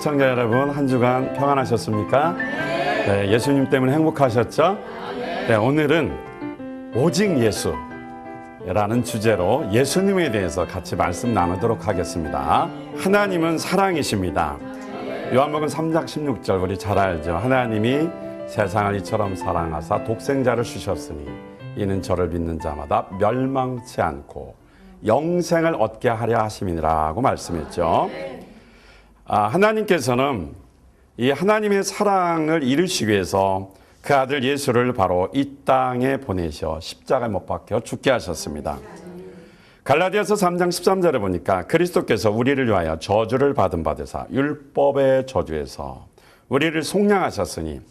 애청자 여러분, 한 주간 평안하셨습니까? 네, 예수님 때문에 행복하셨죠? 네, 오늘은 오직 예수라는 주제로 예수님에 대해서 같이 말씀 나누도록 하겠습니다. 하나님은 사랑이십니다. 요한복음 3장 16절 우리 잘 알죠? 하나님이 세상을 이처럼 사랑하사 독생자를 주셨으니 이는 저를 믿는 자마다 멸망치 않고 영생을 얻게 하려 하심이니라고 말씀했죠. 하나님께서는 이 하나님의 사랑을 이루시기 위해서 그 아들 예수를 바로 이 땅에 보내셔 십자가에 못 박혀 죽게 하셨습니다. 갈라디아서 3장 13절에 보니까 그리스도께서 우리를 위하여 저주를 받은 바되사 율법의 저주에서 우리를 속량하셨으니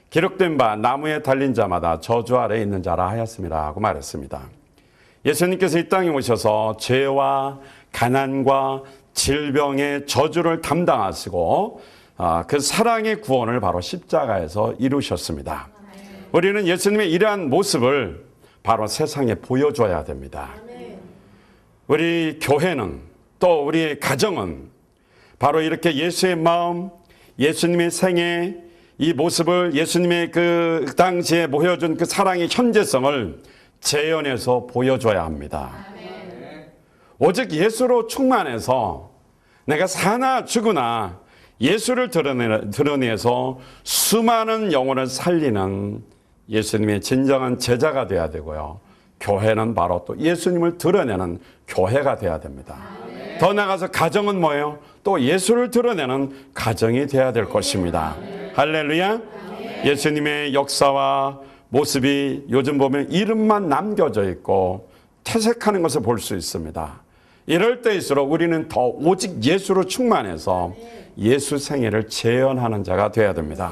기록된 바 나무에 달린 자마다 저주 아래에 있는 자라 하였음이라고 말했습니다. 예수님께서 이 땅에 오셔서 죄와 가난과 질병의 저주를 담당하시고 그 사랑의 구원을 바로 십자가에서 이루셨습니다. 우리는 예수님의 이러한 모습을 바로 세상에 보여줘야 됩니다. 우리 교회는 또 우리 가정은 바로 이렇게 예수의 마음, 예수님의 생애, 이 모습을 예수님의 그 당시에 보여준 그 사랑의 현재성을 재현해서 보여줘야 합니다. 오직 예수로 충만해서 내가 사나 죽으나 예수를 드러내서 수많은 영혼을 살리는 예수님의 진정한 제자가 되어야 되고요. 교회는 바로 또 예수님을 드러내는 교회가 되어야 됩니다. 더 나아가서 가정은 뭐예요? 또 예수를 드러내는 가정이 되어야 될 것입니다. 할렐루야. 예수님의 역사와 모습이 요즘 보면 이름만 남겨져 있고 퇴색하는 것을 볼 수 있습니다. 이럴 때일수록 우리는 더 오직 예수로 충만해서 예수 생애를 재현하는 자가 되어야 됩니다.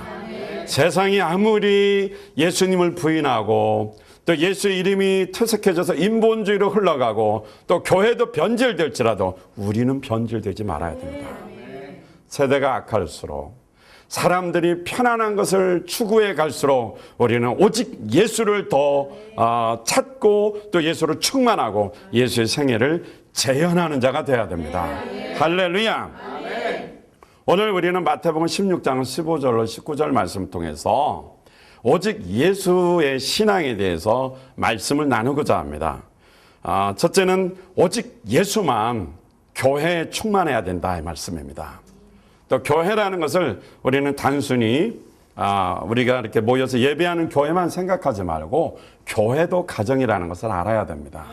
세상이 아무리 예수님을 부인하고 또 예수 이름이 퇴색해져서 인본주의로 흘러가고 또 교회도 변질될지라도 우리는 변질되지 말아야 됩니다. 세대가 악할수록 사람들이 편안한 것을 추구해 갈수록 우리는 오직 예수를 더 찾고 또 예수를 충만하고 예수의 생애를 재현하는 자가 되어야 됩니다. 할렐루야. 오늘 우리는 마태복음 16장 15절로 19절 말씀을 통해서 오직 예수의 신앙에 대해서 말씀을 나누고자 합니다. 첫째는 오직 예수만 교회에 충만해야 된다 이 말씀입니다. 또 교회라는 것을 우리는 단순히 우리가 이렇게 모여서 예배하는 교회만 생각하지 말고 교회도 가정이라는 것을 알아야 됩니다.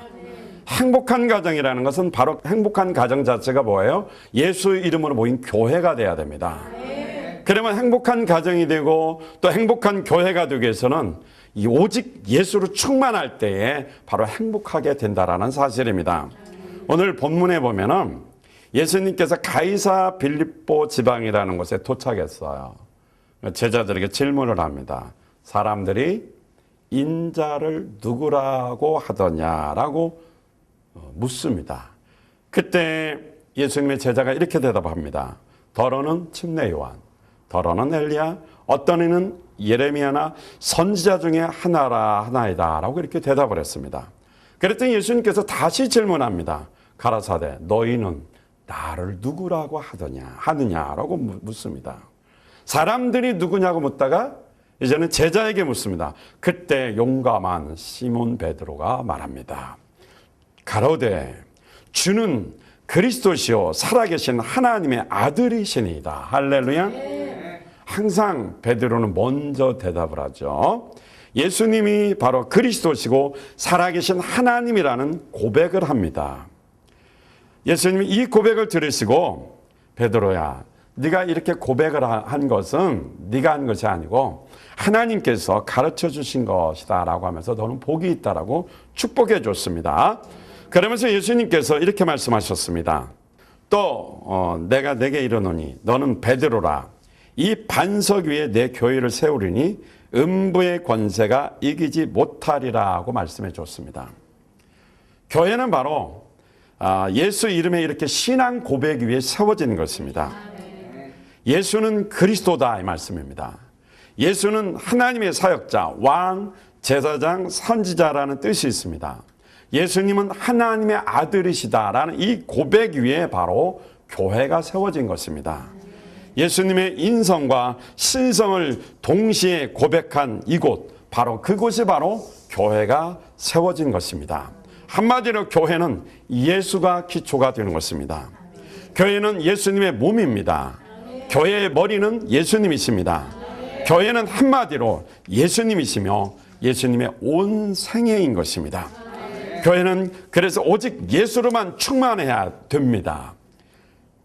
행복한 가정이라는 것은 바로 행복한 가정 자체가 뭐예요? 예수 이름으로 모인 교회가 돼야 됩니다. 그러면 행복한 가정이 되고 또 행복한 교회가 되기 위해서는 이 오직 예수로 충만할 때에 바로 행복하게 된다라는 사실입니다. 오늘 본문에 보면은 예수님께서 가이사 빌립보 지방이라는 곳에 도착했어요. 제자들에게 질문을 합니다. 사람들이 인자를 누구라고 하더냐라고 묻습니다. 그때 예수님의 제자가 이렇게 대답합니다. 더러는 침례 요한, 더러는 엘리야, 어떤 이는 예레미야나 선지자 중에 하나이다 라고 이렇게 대답을 했습니다. 그랬더니 예수님께서 다시 질문합니다. 가라사대 너희는 나를 누구라고 하느냐라고 묻습니다. 사람들이 누구냐고 묻다가 이제는 제자에게 묻습니다. 그때 용감한 시몬 베드로가 말합니다. 가로되 주는 그리스도시요 살아계신 하나님의 아들이시니이다. 할렐루야. 항상 베드로는 먼저 대답을 하죠. 예수님이 바로 그리스도시고 살아계신 하나님이라는 고백을 합니다. 예수님이 이 고백을 들으시고 베드로야 네가 이렇게 고백을 한 것은 네가 한 것이 아니고 하나님께서 가르쳐 주신 것이다 라고 하면서 너는 복이 있다라고 축복해 줬습니다. 그러면서 예수님께서 이렇게 말씀하셨습니다. 또 내가 내게 이르노니 너는 베드로라 이 반석 위에 내 교회를 세우리니 음부의 권세가 이기지 못하리라고 말씀해 줬습니다. 교회는 바로 예수 이름에 이렇게 신앙 고백 위에 세워진 것입니다. 예수는 그리스도다 이 말씀입니다. 예수는 하나님의 사역자, 왕, 제사장, 선지자라는 뜻이 있습니다. 예수님은 하나님의 아들이시다라는 이 고백 위에 바로 교회가 세워진 것입니다. 예수님의 인성과 신성을 동시에 고백한 이곳, 바로 그곳이 바로 교회가 세워진 것입니다. 한마디로 교회는 예수가 기초가 되는 것입니다. 교회는 예수님의 몸입니다. 교회의 머리는 예수님이십니다. 교회는 한마디로 예수님이시며 예수님의 온 생애인 것입니다. 교회는 그래서 오직 예수로만 충만해야 됩니다.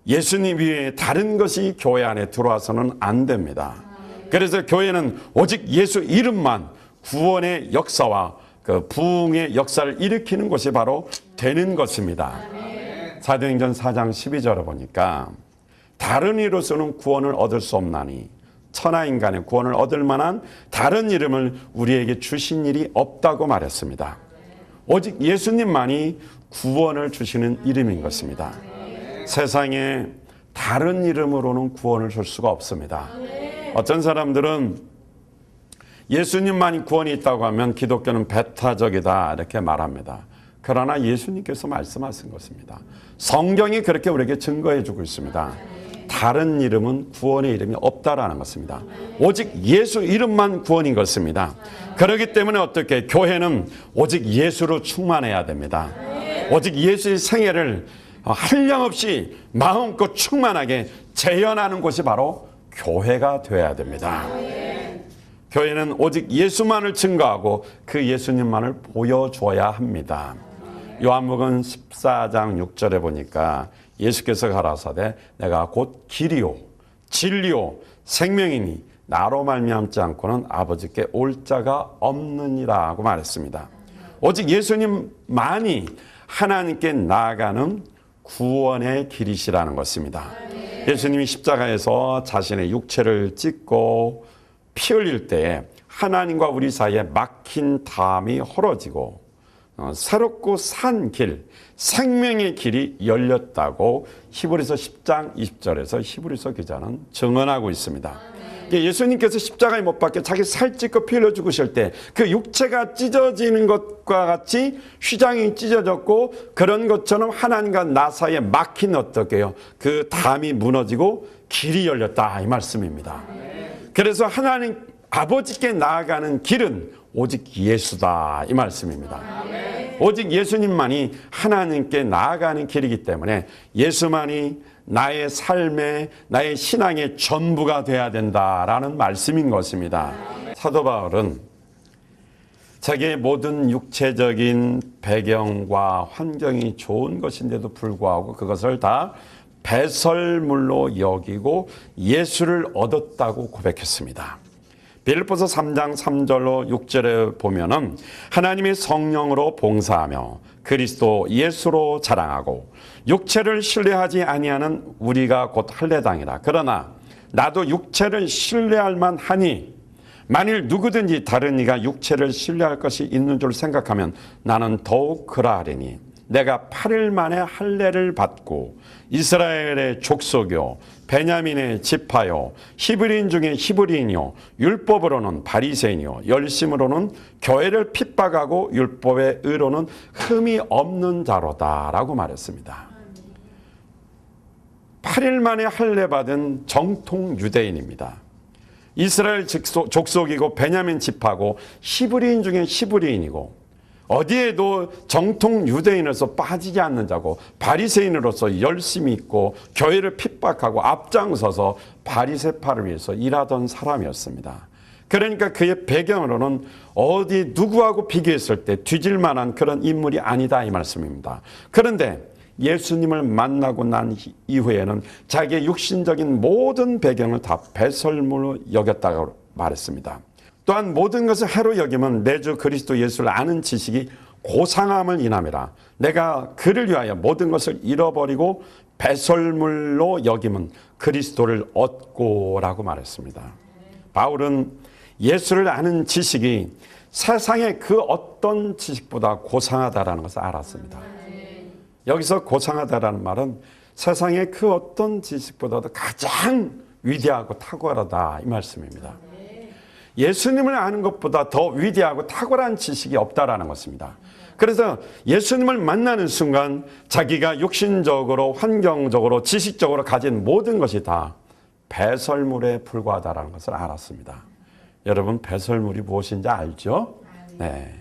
예수님 위에 다른 것이 교회 안에 들어와서는 안 됩니다. 그래서 교회는 오직 예수 이름만 구원의 역사와 그 부흥의 역사를 일으키는 것이 바로 되는 것입니다. 사도행전 4장 12절에 보니까 다른 이로서는 구원을 얻을 수 없나니 천하 인간의 구원을 얻을 만한 다른 이름을 우리에게 주신 일이 없다고 말했습니다. 오직 예수님만이 구원을 주시는 이름인 것입니다. 세상에 다른 이름으로는 구원을 줄 수가 없습니다. 어떤 사람들은 예수님만이 구원이 있다고 하면 기독교는 배타적이다 이렇게 말합니다. 그러나 예수님께서 말씀하신 것입니다. 성경이 그렇게 우리에게 증거해 주고 있습니다. 다른 이름은 구원의 이름이 없다라는 것입니다. 오직 예수 이름만 구원인 것입니다. 그렇기 때문에 어떻게 교회는 오직 예수로 충만해야 됩니다. 오직 예수의 생애를 한량없이 마음껏 충만하게 재현하는 곳이 바로 교회가 되어야 됩니다. 교회는 오직 예수만을 증거하고 그 예수님만을 보여줘야 합니다. 요한복음 14장 6절에 보니까 예수께서 가라사대 내가 곧 길이요 진리요 생명이니 나로 말미암지 않고는 아버지께 올 자가 없느니라 고 말했습니다. 오직 예수님만이 하나님께 나아가는 구원의 길이시라는 것입니다. 예수님이 십자가에서 자신의 육체를 찢고 피 흘릴 때에 하나님과 우리 사이에 막힌 담이 헐어지고 새롭고 산 길, 생명의 길이 열렸다고 히브리서 10장 20절에서 히브리서 기자는 증언하고 있습니다. 예수님께서 십자가에 못 박혀 자기 살 찢고 피 흘려 죽으실 때 그 육체가 찢어지는 것과 같이 휘장이 찢어졌고 그런 것처럼 하나님과 나 사이에 막힌 어떻게요? 그 담이 무너지고 길이 열렸다 이 말씀입니다. 그래서 하나님 아버지께 나아가는 길은 오직 예수다 이 말씀입니다. 오직 예수님만이 하나님께 나아가는 길이기 때문에 예수만이 나의 삶의 나의 신앙의 전부가 돼야 된다라는 말씀인 것입니다. 사도 바울은 자기의 모든 육체적인 배경과 환경이 좋은 것인데도 불구하고 그것을 다 배설물로 여기고 예수를 얻었다고 고백했습니다. 빌립보서 3장 3절로 6절에 보면은 하나님의 성령으로 봉사하며 그리스도 예수로 자랑하고 육체를 신뢰하지 아니하는 우리가 곧 할례당이라. 그러나 나도 육체를 신뢰할 만하니 만일 누구든지 다른 이가 육체를 신뢰할 것이 있는 줄 생각하면 나는 더욱 그러하리니 내가 8일 만에 할례를 받고 이스라엘의 족속이요 베냐민의 지파요 히브리인 중에 히브리인이요 율법으로는 바리새인이요 열심으로는 교회를 핍박하고 율법의 의로는 흠이 없는 자로다라고 말했습니다. 8일 만에 할례 받은 정통 유대인입니다. 이스라엘 족속이고 베냐민 지파고 히브리인 중에 히브리인이고 어디에도 정통 유대인으로서 빠지지 않는 자고 바리새인으로서 열심히 있고 교회를 핍박하고 앞장서서 바리새파를 위해서 일하던 사람이었습니다. 그러니까 그의 배경으로는 어디 누구하고 비교했을 때 뒤질 만한 그런 인물이 아니다 이 말씀입니다. 그런데 예수님을 만나고 난 이후에는 자기의 육신적인 모든 배경을 다 배설물로 여겼다고 말했습니다. 또한 모든 것을 해로 여기면 내 주 그리스도 예수를 아는 지식이 고상함을 인함이라. 내가 그를 위하여 모든 것을 잃어버리고 배설물로 여기면 그리스도를 얻고라고 말했습니다. 바울은 예수를 아는 지식이 세상의 그 어떤 지식보다 고상하다라는 것을 알았습니다. 여기서 고상하다라는 말은 세상의 그 어떤 지식보다도 가장 위대하고 탁월하다 이 말씀입니다. 예수님을 아는 것보다 더 위대하고 탁월한 지식이 없다라는 것입니다. 그래서 예수님을 만나는 순간 자기가 육신적으로 환경적으로 지식적으로 가진 모든 것이 다 배설물에 불과하다는 것을 알았습니다. 여러분, 배설물이 무엇인지 알죠? 네.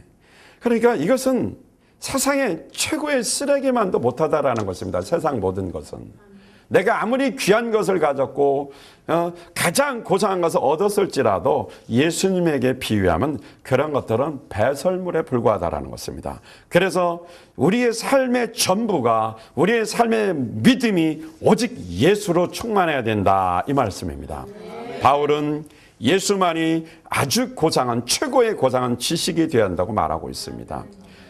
그러니까 이것은 세상의 최고의 쓰레기만도 못하다라는 것입니다. 세상 모든 것은. 내가 아무리 귀한 것을 가졌고 가장 고상한 것을 얻었을지라도 예수님에게 비유하면 그런 것들은 배설물에 불과하다라는 것입니다. 그래서 우리의 삶의 전부가, 우리의 삶의 믿음이 오직 예수로 충만해야 된다, 이 말씀입니다. 바울은 예수만이 아주 고상한, 최고의 고상한 지식이 되어야 한다고 말하고 있습니다.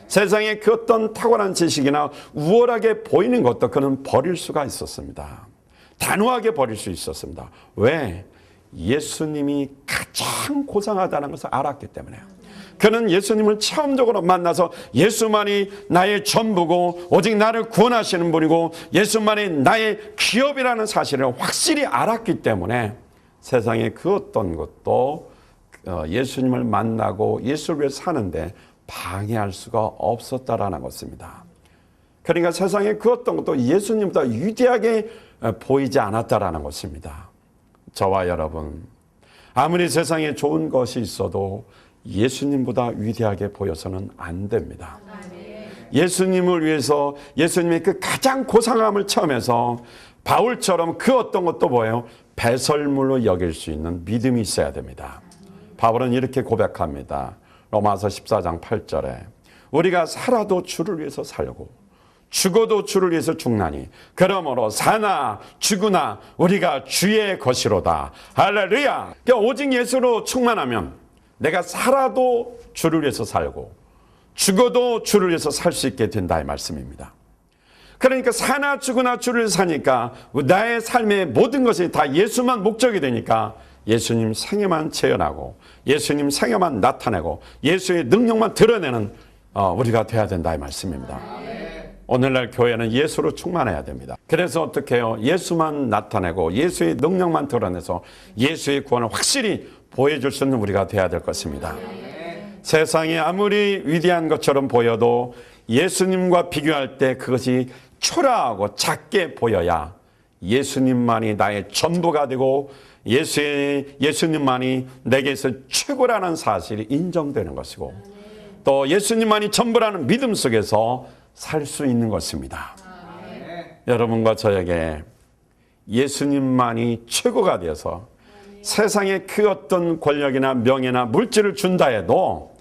세상에 그 어떤 탁월한 지식이나 우월하게 보이는 것도 그는 버릴 수가 있었습니다. 단호하게 버릴 수 있었습니다. 왜? 예수님이 가장 고상하다는 것을 알았기 때문에요. 그는 예수님을 체험적으로 만나서 예수만이 나의 전부고 오직 나를 구원하시는 분이고 예수만이 나의 기업이라는 사실을 확실히 알았기 때문에 세상에 그 어떤 것도 예수님을 만나고 예수를 위해 사는데 방해할 수가 없었다라는 것입니다. 그러니까 세상에 그 어떤 것도 예수님보다 위대하게 보이지 않았다라는 것입니다. 저와 여러분, 아무리 세상에 좋은 것이 있어도 예수님보다 위대하게 보여서는 안 됩니다. 예수님을 위해서 예수님의 그 가장 고상함을 체험해서 바울처럼 그 어떤 것도 뭐예요? 배설물로 여길 수 있는 믿음이 있어야 됩니다. 바울은 이렇게 고백합니다. 로마서 14장 8절에 우리가 살아도 주를 위해서 살고 죽어도 주를 위해서 죽나니 그러므로 사나 죽으나 우리가 주의 것이로다. 할렐루야. 그러니까 오직 예수로 충만하면 내가 살아도 주를 위해서 살고 죽어도 주를 위해서 살 수 있게 된다, 이 말씀입니다. 그러니까 사나 죽으나 주를 위해서 사니까 나의 삶의 모든 것이 다 예수만 목적이 되니까 예수님 생애만 재현하고 예수님 생애만 나타내고 예수의 능력만 드러내는 우리가 돼야 된다, 이 말씀입니다. 오늘날 교회는 예수로 충만해야 됩니다. 그래서 어떻게 해요? 예수만 나타내고 예수의 능력만 드러내서 예수의 구원을 확실히 보여줄 수 있는 우리가 돼야 될 것입니다. 세상이 아무리 위대한 것처럼 보여도 예수님과 비교할 때 그것이 초라하고 작게 보여야 예수님만이 나의 전부가 되고 예수님만이 내게서 최고라는 사실이 인정되는 것이고 또 예수님만이 전부라는 믿음 속에서 살 수 있는 것입니다. 여러분과 저에게 예수님만이 최고가 되어서 세상에 그 어떤 권력이나 명예나 물질을 준다 해도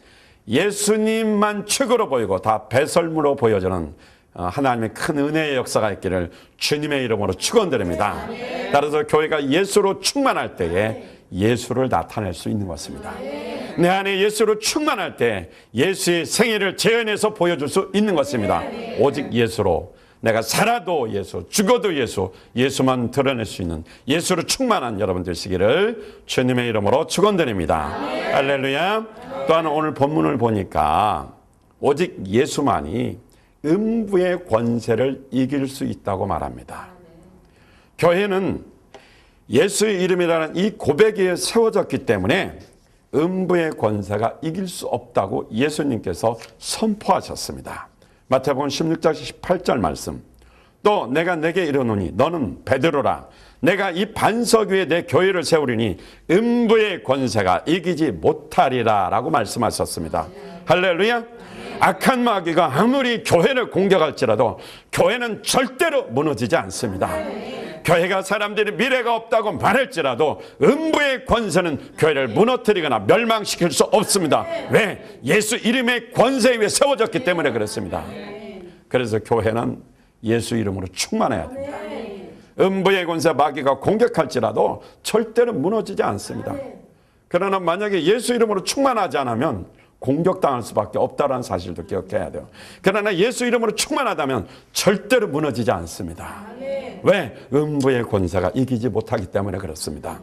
예수님만 최고로 보이고 다 배설물로 보여주는 하나님의 큰 은혜의 역사가 있기를 주님의 이름으로 축원드립니다. 따라서 교회가 예수로 충만할 때에 예수를 나타낼 수 있는 것입니다. 내 안에 예수로 충만할 때 예수의 생애를 재현해서 보여줄 수 있는 것입니다. 오직 예수로 내가 살아도 예수, 죽어도 예수, 예수만 드러낼 수 있는 예수로 충만한 여러분 되시기를 주님의 이름으로 축원드립니다. 할렐루야. 또한 오늘 본문을 보니까 오직 예수만이 음부의 권세를 이길 수 있다고 말합니다. 교회는 예수의 이름이라는 이 고백에 세워졌기 때문에 음부의 권세가 이길 수 없다고 예수님께서 선포하셨습니다. 마태복음 16장 18절 말씀. 또 내가 내게 이르노니 너는 베드로라. 내가 이 반석 위에 내 교회를 세우리니 음부의 권세가 이기지 못하리라 라고 말씀하셨습니다. 할렐루야. 악한 마귀가 아무리 교회를 공격할지라도 교회는 절대로 무너지지 않습니다. 교회가 사람들이 미래가 없다고 말할지라도 음부의 권세는 교회를 무너뜨리거나 멸망시킬 수 없습니다. 왜? 예수 이름의 권세 위에 세워졌기 때문에 그렇습니다. 그래서 교회는 예수 이름으로 충만해야 됩니다. 음부의 권세 마귀가 공격할지라도 절대로 무너지지 않습니다. 그러나 만약에 예수 이름으로 충만하지 않으면 공격당할 수밖에 없다는 사실도 기억해야 돼요. 그러나 예수 이름으로 충만하다면 절대로 무너지지 않습니다. 왜? 음부의 권세가 이기지 못하기 때문에 그렇습니다.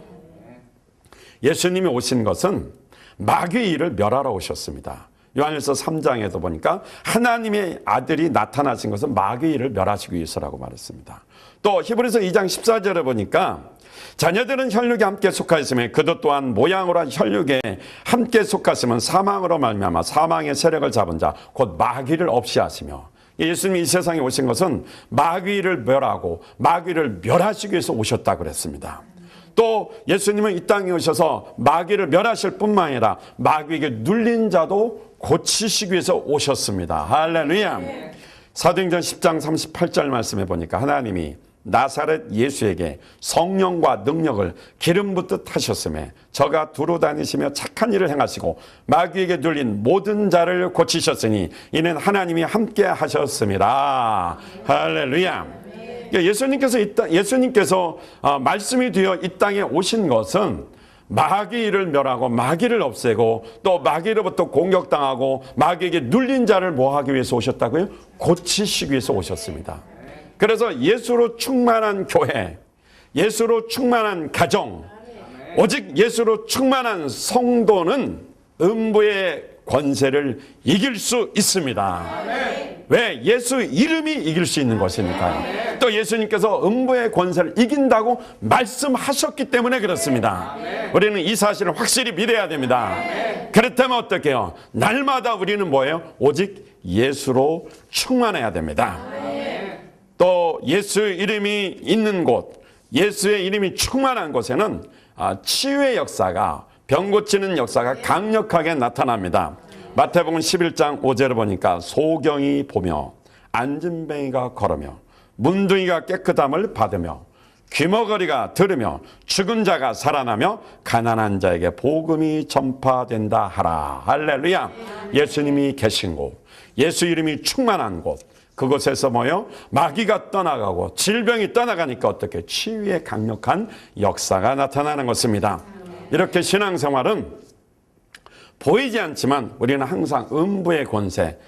예수님이 오신 것은 마귀의 일을 멸하러 오셨습니다. 요한일서 3장에도 보니까 하나님의 아들이 나타나신 것은 마귀의 일을 멸하시기 위해서라고 말했습니다. 또 히브리서 2장 14절에 보니까 자녀들은 혈육에 함께 속하였으며 그도 또한 모양으로 한 혈육에 함께 속하시면 사망으로 말미암아 사망의 세력을 잡은 자 곧 마귀를 없이 하시며 예수님이 이 세상에 오신 것은 마귀를 멸하고 마귀를 멸하시기 위해서 오셨다고 그랬습니다. 또 예수님은 이 땅에 오셔서 마귀를 멸하실 뿐만 아니라 마귀에게 눌린 자도 고치시기 위해서 오셨습니다. 할렐루야. 사도행전 10장 38절 말씀해 보니까 하나님이 나사렛 예수에게 성령과 능력을 기름 붓듯 하셨으며 저가 두루 다니시며 착한 일을 행하시고 마귀에게 눌린 모든 자를 고치셨으니 이는 하나님이 함께 하셨습니다. 할렐루야. 예수님께서 말씀이 되어 이 땅에 오신 것은 마귀를 멸하고 마귀를 없애고 또 마귀로부터 공격당하고 마귀에게 눌린 자를 뭐 하기 위해서 오셨다고요? 고치시기 위해서 오셨습니다. 그래서 예수로 충만한 교회, 예수로 충만한 가정, 오직 예수로 충만한 성도는 음부의 권세를 이길 수 있습니다. 왜? 예수 이름이 이길 수 있는 것이니까요. 또 예수님께서 음부의 권세를 이긴다고 말씀하셨기 때문에 그렇습니다. 우리는 이 사실을 확실히 믿어야 됩니다. 그렇다면 어떻게 해요? 날마다 우리는 뭐예요? 오직 예수로 충만해야 됩니다. 또 예수 이름이 있는 곳, 예수의 이름이 충만한 곳에는 치유의 역사가, 병 고치는 역사가 강력하게 나타납니다. 마태복음 11장 5절을 보니까 소경이 보며 안진뱅이가 걸으며 문둥이가 깨끗함을 받으며 귀머거리가 들으며 죽은 자가 살아나며 가난한 자에게 복음이 전파된다 하라. 할렐루야. 예수님이 계신 곳, 예수 이름이 충만한 곳, 그곳에서 뭐요? 마귀가 떠나가고 질병이 떠나가니까 어떻게 치유의 강력한 역사가 나타나는 것입니다. 이렇게 신앙생활은 보이지 않지만 우리는 항상 음부의 권세,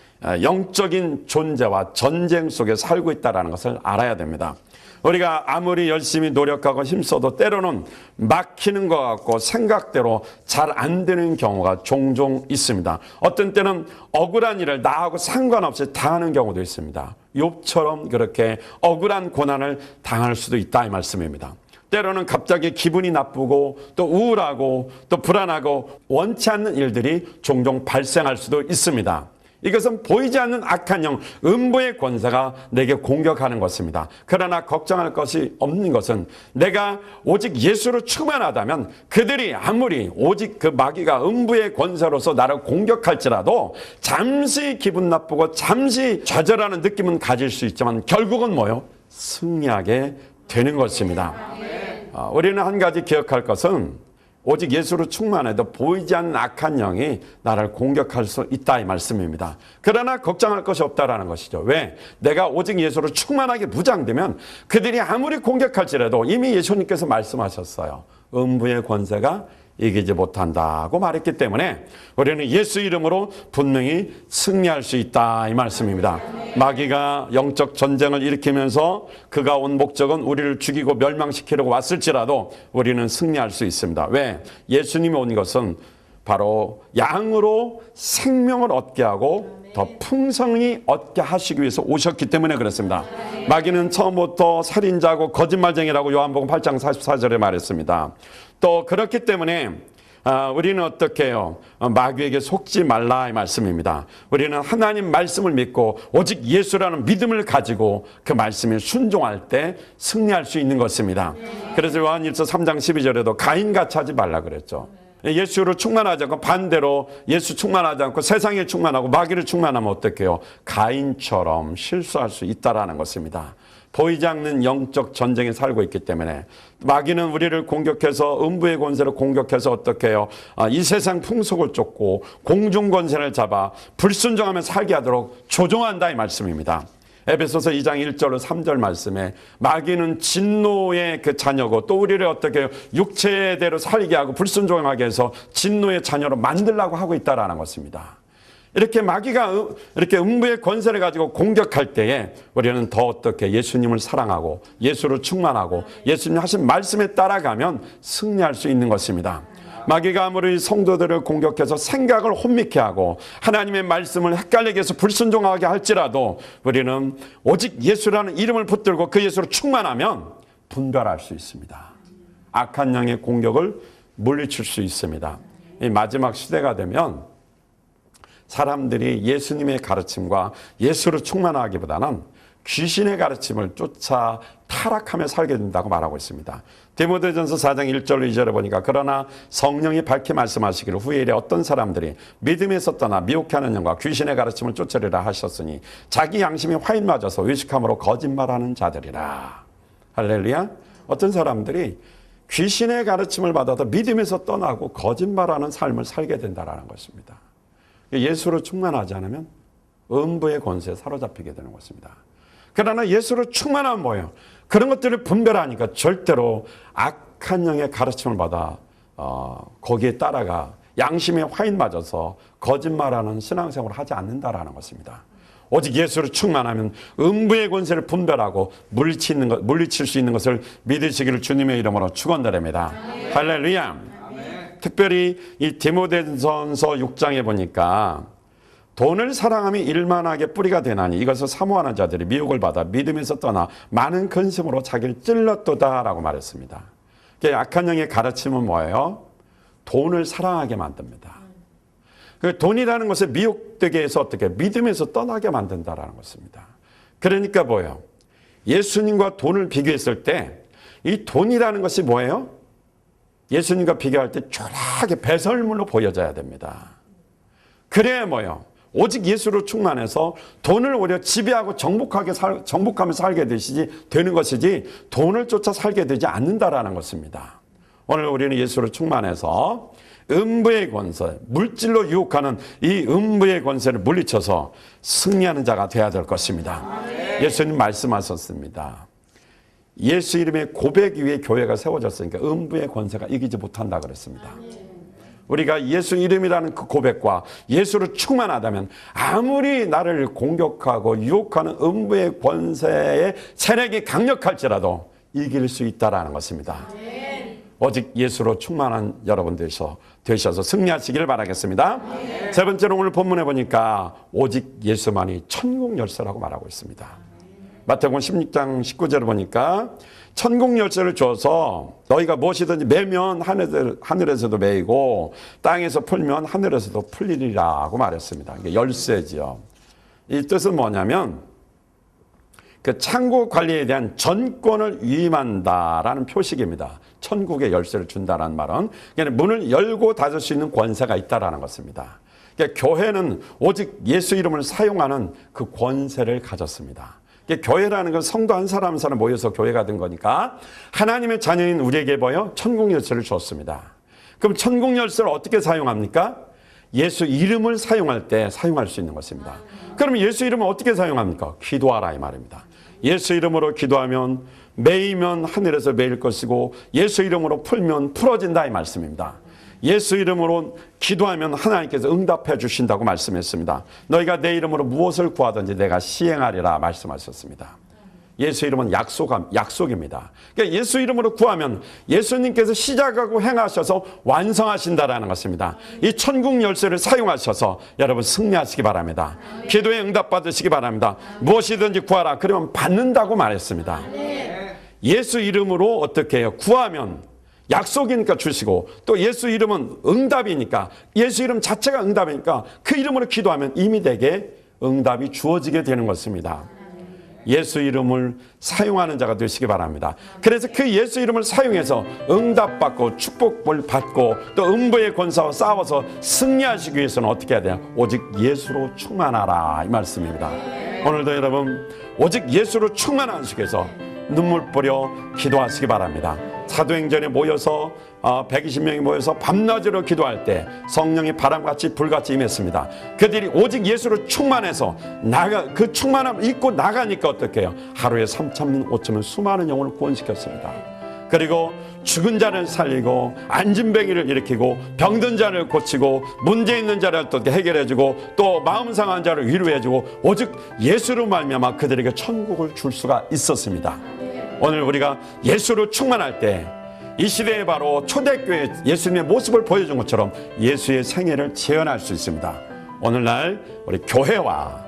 영적인 존재와 전쟁 속에 살고 있다는 것을 알아야 됩니다. 우리가 아무리 열심히 노력하고 힘써도 때로는 막히는 것 같고 생각대로 잘 안 되는 경우가 종종 있습니다. 어떤 때는 억울한 일을 나하고 상관없이 당하는 경우도 있습니다. 욥처럼 그렇게 억울한 고난을 당할 수도 있다 이 말씀입니다. 때로는 갑자기 기분이 나쁘고 또 우울하고 또 불안하고 원치 않는 일들이 종종 발생할 수도 있습니다. 이것은 보이지 않는 악한 영, 음부의 권세가 내게 공격하는 것입니다. 그러나 걱정할 것이 없는 것은 내가 오직 예수로 충만하다면 그들이 아무리 오직 그 마귀가 음부의 권세로서 나를 공격할지라도 잠시 기분 나쁘고 잠시 좌절하는 느낌은 가질 수 있지만 결국은 뭐요? 승리하게 되는 것입니다. 우리는 한 가지 기억할 것은 오직 예수로 충만해도 보이지 않는 악한 영이 나를 공격할 수 있다 이 말씀입니다. 그러나 걱정할 것이 없다라는 것이죠. 왜? 내가 오직 예수로 충만하게 무장되면 그들이 아무리 공격할지라도 이미 예수님께서 말씀하셨어요. 음부의 권세가 이기지 못한다고 말했기 때문에 우리는 예수 이름으로 분명히 승리할 수 있다 이 말씀입니다. 마귀가 영적 전쟁을 일으키면서 그가 온 목적은 우리를 죽이고 멸망시키려고 왔을지라도 우리는 승리할 수 있습니다. 왜? 예수님이 온 것은 바로 양으로 생명을 얻게 하고 더 풍성히 얻게 하시기 위해서 오셨기 때문에 그렇습니다. 마귀는 처음부터 살인자고 거짓말쟁이라고 요한복음 8장 44절에 말했습니다. 또 그렇기 때문에 우리는 어떻게 해요? 마귀에게 속지 말라 이 말씀입니다. 우리는 하나님 말씀을 믿고 오직 예수라는 믿음을 가지고 그 말씀에 순종할 때 승리할 수 있는 것입니다. 그래서 요한일서 3장 12절에도 가인같이 하지 말라 그랬죠. 예수로 충만하지 않고 반대로 예수 충만하지 않고 세상에 충만하고 마귀를 충만하면 어떻게 해요? 가인처럼 실수할 수 있다라는 것입니다. 보이지 않는 영적 전쟁에 살고 있기 때문에 마귀는 우리를 공격해서 음부의 권세를 공격해서 어떻게 해요? 이 세상 풍속을 쫓고 공중 권세를 잡아 불순종하며 살게 하도록 조종한다 이 말씀입니다. 에베소서 2장 1절로 3절 말씀에 마귀는 진노의 그 자녀고 또 우리를 어떻게 해요? 육체대로 살게 하고 불순종하게 해서 진노의 자녀로 만들려고 하고 있다라는 것입니다. 이렇게 마귀가 이렇게 음부의 권세를 가지고 공격할 때에 우리는 더 어떻게 예수님을 사랑하고 예수로 충만하고 예수님 하신 말씀에 따라가면 승리할 수 있는 것입니다. 마귀가 아무리 성도들을 공격해서 생각을 혼미케 하고 하나님의 말씀을 헷갈리게 해서 불순종하게 할지라도 우리는 오직 예수라는 이름을 붙들고 그 예수로 충만하면 분별할 수 있습니다. 악한 영의 공격을 물리칠 수 있습니다. 이 마지막 시대가 되면 사람들이 예수님의 가르침과 예수로 충만하기보다는 귀신의 가르침을 쫓아 타락하며 살게 된다고 말하고 있습니다. 디모데전서 4장 1절로 2절에 보니까 그러나 성령이 밝히 말씀하시기를 후에 일에 어떤 사람들이 믿음에서 떠나 미혹하는 영과 귀신의 가르침을 쫓으리라 하셨으니 자기 양심이 화인 맞아서 의식함으로 거짓말하는 자들이라. 할렐루야. 어떤 사람들이 귀신의 가르침을 받아서 믿음에서 떠나고 거짓말하는 삶을 살게 된다는 것입니다. 예수로 충만하지 않으면 음부의 권세에 사로잡히게 되는 것입니다. 그러나 예수로 충만하면 뭐예요? 그런 것들을 분별하니까 절대로 악한 영의 가르침을 받아 거기에 따라가 양심에 화인 맞아서 거짓말하는 신앙생활을 하지 않는다라는 것입니다. 오직 예수로 충만하면 음부의 권세를 분별하고 물리칠 수 있는 것을 믿으시기를 주님의 이름으로 축원드립니다. 할렐루야. 특별히 이 디모데전서 6장에 보니까 돈을 사랑함이 일만하게 뿌리가 되나니 이것을 사모하는 자들이 미혹을 받아 믿음에서 떠나 많은 근심으로 자기를 찔렀도다라고 말했습니다. 악한 영의 가르침은 뭐예요? 돈을 사랑하게 만듭니다. 그 돈이라는 것을 미혹되게 해서 어떻게 믿음에서 떠나게 만든다라는 것입니다. 그러니까 뭐예요? 예수님과 돈을 비교했을 때 이 돈이라는 것이 뭐예요? 예수님과 비교할 때 초라하게 배설물로 보여져야 됩니다. 그래야 뭐예요? 오직 예수로 충만해서 돈을 오히려 지배하고 정복하며 살게 되는 것이지 돈을 쫓아 살게 되지 않는다라는 것입니다. 오늘 우리는 예수로 충만해서 음부의 권세, 물질로 유혹하는 이 음부의 권세를 물리쳐서 승리하는 자가 되어야 될 것입니다. 예수님 말씀하셨습니다. 예수 이름의 고백 위에 교회가 세워졌으니까 음부의 권세가 이기지 못한다 그랬습니다. 우리가 예수 이름이라는 그 고백과 예수로 충만하다면 아무리 나를 공격하고 유혹하는 음부의 권세의 세력이 강력할지라도 이길 수 있다는 것입니다. 오직 예수로 충만한 여러분 되셔서 승리하시기를 바라겠습니다. 세 번째로 오늘 본문에 보니까 오직 예수만이 천국 열쇠라고 말하고 있습니다. 마태복음 16장 19절을 보니까 천국 열쇠를 줘서 너희가 무엇이든지 매면 하늘에서도 매이고 땅에서 풀면 하늘에서도 풀리리라고 말했습니다. 이게 열쇠지요. 이 뜻은 뭐냐면 그 창고 관리에 대한 전권을 위임한다라는 표식입니다. 천국의 열쇠를 준다라는 말은 그러니까 문을 열고 닫을 수 있는 권세가 있다라는 것입니다. 그러니까 교회는 오직 예수 이름을 사용하는 그 권세를 가졌습니다. 교회라는 건 성도 한 사람 한 사람 모여서 교회가 된 거니까 하나님의 자녀인 우리에게 천국 열쇠를 줬습니다. 그럼 천국 열쇠를 어떻게 사용합니까? 예수 이름을 사용할 때 사용할 수 있는 것입니다. 그럼 예수 이름을 어떻게 사용합니까? 기도하라 이 말입니다. 예수 이름으로 기도하면 매이면 하늘에서 매일 것이고 예수 이름으로 풀면 풀어진다 이 말씀입니다. 예수 이름으로 기도하면 하나님께서 응답해 주신다고 말씀했습니다. 너희가 내 이름으로 무엇을 구하든지 내가 시행하리라 말씀하셨습니다. 예수 이름은 약속입니다. 그러니까 예수 이름으로 구하면 예수님께서 시작하고 행하셔서 완성하신다라는 것입니다. 이 천국 열쇠를 사용하셔서 여러분 승리하시기 바랍니다. 기도에 응답받으시기 바랍니다. 무엇이든지 구하라 그러면 받는다고 말했습니다. 예수 이름으로 어떻게 해요? 구하면 약속이니까 주시고 또 예수 이름은 응답이니까 예수 이름 자체가 응답이니까 그 이름으로 기도하면 이미 되게 응답이 주어지게 되는 것입니다. 예수 이름을 사용하는 자가 되시기 바랍니다. 그래서 그 예수 이름을 사용해서 응답받고 축복을 받고 또 음부의 권세와 싸워서 승리하시기 위해서는 어떻게 해야 돼요? 오직 예수로 충만하라 이 말씀입니다. 오늘도 여러분 오직 예수로 충만하시기 위해서 눈물 뿌려 기도하시기 바랍니다. 사도행전에 모여서 120명이 모여서 밤낮으로 기도할 때 성령이 바람같이 불같이 임했습니다. 그들이 오직 예수로 충만해서 그 충만함을 잊고 나가니까 어떻게 해요? 하루에 3,000명, 5,000명 수많은 영혼을 구원시켰습니다. 그리고 죽은 자를 살리고 안진뱅이를 일으키고 병든 자를 고치고 문제 있는 자를 또 해결해주고 또 마음 상한 자를 위로해주고 오직 예수로 말미암아 그들에게 천국을 줄 수가 있었습니다. 오늘 우리가 예수로 충만할 때 이 시대에 바로 초대교회 예수님의 모습을 보여준 것처럼 예수의 생애를 재현할 수 있습니다. 오늘날 우리 교회와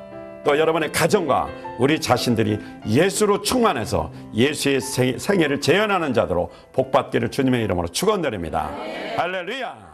또 여러분의 가정과 우리 자신들이 예수로 충만해서 예수의 생애를 재현하는 자들로 복받기를 주님의 이름으로 축원드립니다. 할렐루야.